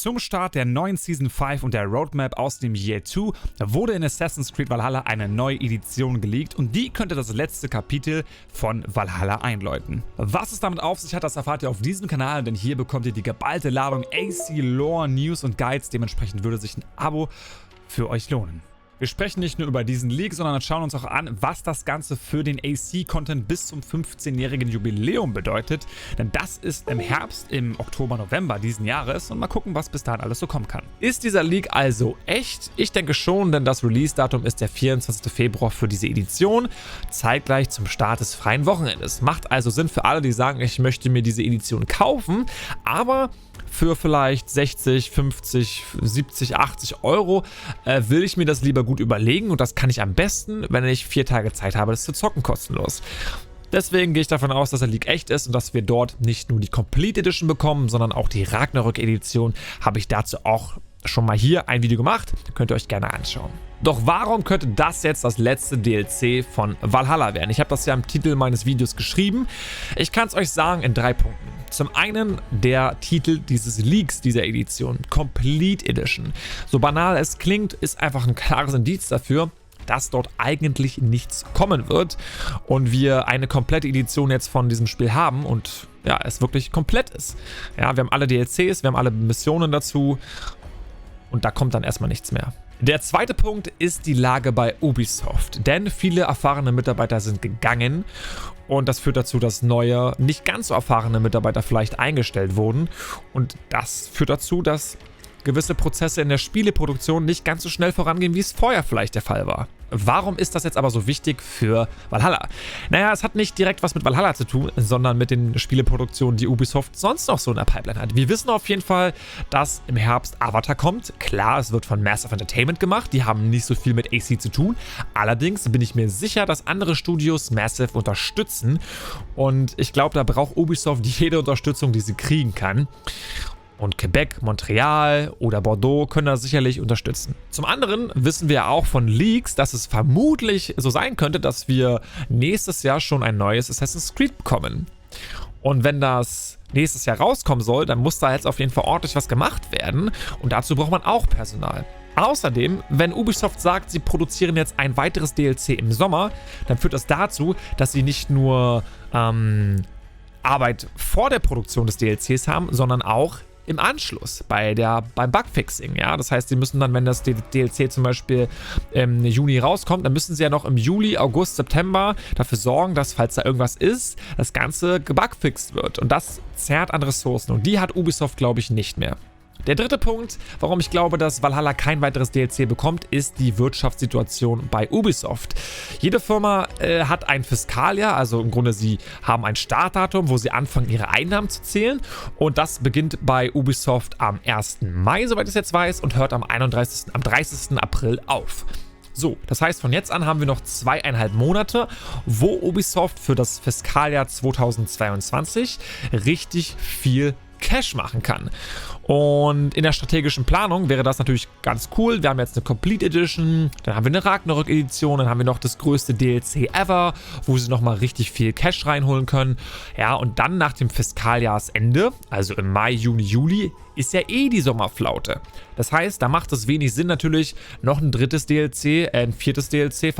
Zum Start der neuen Season 5 und der Roadmap aus dem Year 2 wurde in Assassin's Creed Valhalla eine neue Edition geleakt und die könnte das letzte Kapitel von Valhalla einläuten. Was es damit auf sich hat, das erfahrt ihr auf diesem Kanal, denn hier bekommt ihr die geballte Ladung AC Lore, News und Guides. Dementsprechend würde sich ein Abo für euch lohnen. Wir sprechen nicht nur über diesen Leak, sondern schauen uns auch an, was das Ganze für den AC-Content bis zum 15-jährigen Jubiläum bedeutet. Denn das ist im Herbst, im Oktober, November diesen Jahres und mal gucken, was bis dahin alles so kommen kann. Ist dieser Leak also echt? Ich denke schon, denn das Release-Datum ist der 24. Februar für diese Edition, zeitgleich zum Start des freien Wochenendes. Macht also Sinn für alle, die sagen, ich möchte mir diese Edition kaufen, aber für vielleicht 60, 50, 70, 80 Euro will ich mir das lieber gut überlegen und das kann ich am besten, wenn ich 4 Tage Zeit habe, das zu zocken kostenlos. Deswegen gehe ich davon aus, dass der Leak echt ist und dass wir dort nicht nur die Complete Edition bekommen, sondern auch die Ragnarök Edition. Habe ich dazu auch schon mal hier ein Video gemacht, könnt ihr euch gerne anschauen. Doch warum könnte das jetzt das letzte DLC von Valhalla werden? Ich habe das ja im Titel meines Videos geschrieben. Ich kann es euch sagen in 3 Punkten. Zum einen der Titel dieses Leaks dieser Edition, Complete Edition. So banal es klingt, ist einfach ein klares Indiz dafür, dass dort eigentlich nichts kommen wird und wir eine komplette Edition jetzt von diesem Spiel haben und ja, es wirklich komplett ist. Ja, wir haben alle DLCs, wir haben alle Missionen dazu und da kommt dann erstmal nichts mehr. Der zweite Punkt ist die Lage bei Ubisoft, denn viele erfahrene Mitarbeiter sind gegangen und das führt dazu, dass neue, nicht ganz so erfahrene Mitarbeiter vielleicht eingestellt wurden und das führt dazu, dass gewisse Prozesse in der Spieleproduktion nicht ganz so schnell vorangehen, wie es vorher vielleicht der Fall war. Warum ist das jetzt aber so wichtig für Valhalla? Naja, es hat nicht direkt was mit Valhalla zu tun, sondern mit den Spieleproduktionen, die Ubisoft sonst noch so in der Pipeline hat. Wir wissen auf jeden Fall, dass im Herbst Avatar kommt. Klar, es wird von Massive Entertainment gemacht, die haben nicht so viel mit AC zu tun. Allerdings bin ich mir sicher, dass andere Studios Massive unterstützen und ich glaube, da braucht Ubisoft jede Unterstützung, die sie kriegen kann. Und Quebec, Montreal oder Bordeaux können das sicherlich unterstützen. Zum anderen wissen wir auch von Leaks, dass es vermutlich so sein könnte, dass wir nächstes Jahr schon ein neues Assassin's Creed bekommen. Und wenn das nächstes Jahr rauskommen soll, dann muss da jetzt auf jeden Fall ordentlich was gemacht werden. Und dazu braucht man auch Personal. Außerdem, wenn Ubisoft sagt, sie produzieren jetzt ein weiteres DLC im Sommer, dann führt das dazu, dass sie nicht nur Arbeit vor der Produktion des DLCs haben, sondern auch im Anschluss beim Bugfixing, ja, das heißt, sie müssen dann, wenn das DLC zum Beispiel im Juni rauskommt, dann müssen sie ja noch im Juli, August, September dafür sorgen, dass, falls da irgendwas ist, das Ganze gebugfixt wird und das zerrt an Ressourcen und die hat Ubisoft, glaube ich, nicht mehr. Der dritte Punkt, warum ich glaube, dass Valhalla kein weiteres DLC bekommt, ist die Wirtschaftssituation bei Ubisoft. Jede Firma hat ein Fiskaljahr, also im Grunde sie haben ein Startdatum, wo sie anfangen, ihre Einnahmen zu zählen und das beginnt bei Ubisoft am 1. Mai, soweit ich es jetzt weiß, und hört am 30. April auf. So, das heißt, von jetzt an haben wir noch 2,5 Monate, wo Ubisoft für das Fiskaljahr 2022 richtig viel Cash machen kann. Und in der strategischen Planung wäre das natürlich ganz cool. Wir haben jetzt eine Complete Edition, dann haben wir eine Ragnarök Edition, dann haben wir noch das größte DLC ever, wo sie nochmal richtig viel Cash reinholen können. Ja, und dann nach dem Fiskaljahresende, also im Mai, Juni, Juli, ist ja eh die Sommerflaute. Das heißt, da macht es wenig Sinn natürlich, noch ein viertes DLC,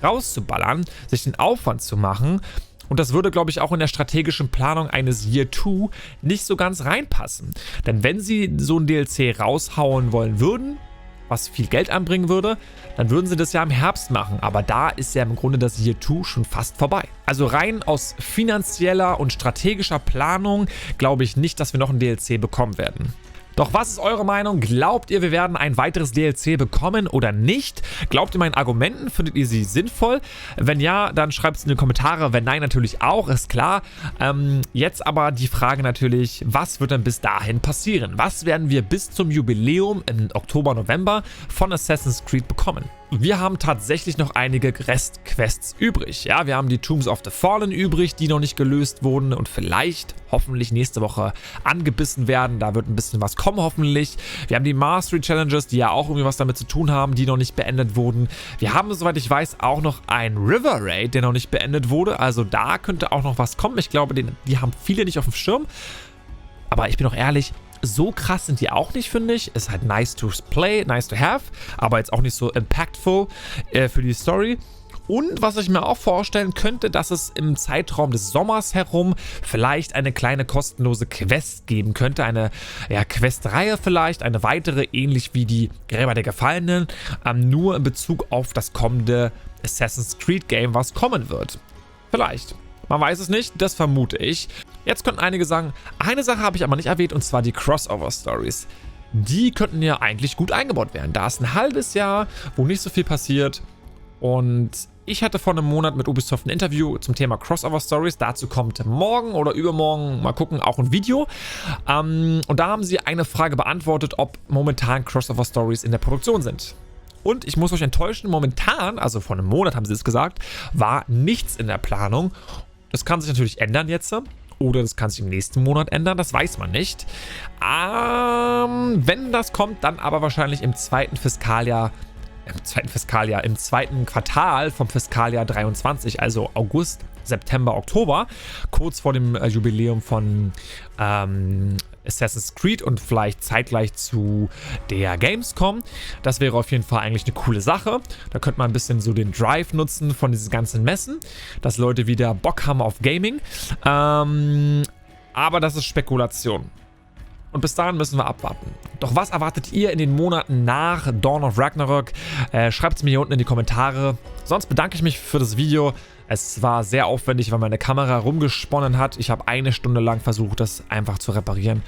rauszuballern, sich den Aufwand zu machen. Und das würde, glaube ich, auch in der strategischen Planung eines Year 2 nicht so ganz reinpassen. Denn wenn sie so ein DLC raushauen wollen würden, was viel Geld anbringen würde, dann würden sie das ja im Herbst machen. Aber da ist ja im Grunde das Year 2 schon fast vorbei. Also rein aus finanzieller und strategischer Planung glaube ich nicht, dass wir noch ein DLC bekommen werden. Doch was ist eure Meinung? Glaubt ihr, wir werden ein weiteres DLC bekommen oder nicht? Glaubt ihr meinen Argumenten? Findet ihr sie sinnvoll? Wenn ja, dann schreibt es in die Kommentare. Wenn nein, natürlich auch, ist klar. Jetzt aber die Frage natürlich, was wird denn bis dahin passieren? Was werden wir bis zum Jubiläum im Oktober, November von Assassin's Creed bekommen? Wir haben tatsächlich noch einige Restquests übrig. Ja, wir haben die Tombs of the Fallen übrig, die noch nicht gelöst wurden und vielleicht, hoffentlich nächste Woche angebissen werden. Da wird ein bisschen was kommen, hoffentlich. Wir haben die Mastery Challenges, die ja auch irgendwie was damit zu tun haben, die noch nicht beendet wurden. Wir haben, soweit ich weiß, auch noch ein River Raid, der noch nicht beendet wurde. Also da könnte auch noch was kommen. Ich glaube, die haben viele nicht auf dem Schirm. Aber ich bin auch ehrlich, so krass sind die auch nicht, finde ich. Ist halt nice to play, nice to have, aber jetzt auch nicht so impactful für die Story. Und was ich mir auch vorstellen könnte, dass es im Zeitraum des Sommers herum vielleicht eine kleine kostenlose Quest geben könnte. Eine Questreihe vielleicht, eine weitere, ähnlich wie die Gräber der Gefallenen, nur in Bezug auf das kommende Assassin's Creed Game, was kommen wird. Vielleicht. Man weiß es nicht, das vermute ich. Jetzt könnten einige sagen, eine Sache habe ich aber nicht erwähnt, und zwar die Crossover-Stories. Die könnten ja eigentlich gut eingebaut werden. Da ist ein halbes Jahr, wo nicht so viel passiert. Und ich hatte vor einem Monat mit Ubisoft ein Interview zum Thema Crossover Stories. Dazu kommt morgen oder übermorgen, mal gucken, auch ein Video. Und da haben sie eine Frage beantwortet, ob momentan Crossover Stories in der Produktion sind. Und ich muss euch enttäuschen, momentan, also vor einem Monat haben sie es gesagt, war nichts in der Planung. Das kann sich natürlich ändern jetzt. Oder das kann sich im nächsten Monat ändern, das weiß man nicht. Wenn das kommt, dann aber wahrscheinlich im zweiten Quartal vom Fiskaljahr 23, also August, September, Oktober, kurz vor dem Jubiläum von Assassin's Creed und vielleicht zeitgleich zu der Gamescom. Das wäre auf jeden Fall eigentlich eine coole Sache. Da könnte man ein bisschen so den Drive nutzen von diesen ganzen Messen, dass Leute wieder Bock haben auf Gaming. Aber das ist Spekulation. Und bis dahin müssen wir abwarten. Doch was erwartet ihr in den Monaten nach Dawn of Ragnarok? Schreibt es mir hier unten in die Kommentare. Sonst bedanke ich mich für das Video. Es war sehr aufwendig, weil meine Kamera rumgesponnen hat. Ich habe eine Stunde lang versucht, das einfach zu reparieren.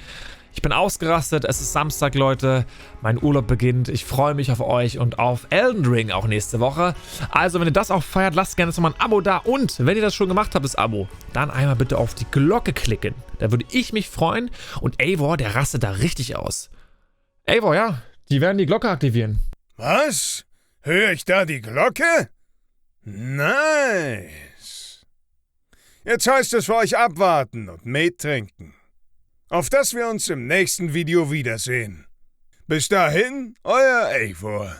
Ich bin ausgerastet. Es ist Samstag, Leute. Mein Urlaub beginnt. Ich freue mich auf euch und auf Elden Ring auch nächste Woche. Also, wenn ihr das auch feiert, lasst gerne mal ein Abo da. Und wenn ihr das schon gemacht habt, das Abo, dann einmal bitte auf die Glocke klicken. Da würde ich mich freuen. Und Eivor, der rastet da richtig aus. Eivor, ja, die werden die Glocke aktivieren. Was? Höre ich da die Glocke? Nice. Jetzt heißt es für euch abwarten und Met trinken. Auf dass wir uns im nächsten Video wiedersehen. Bis dahin, euer Eivor.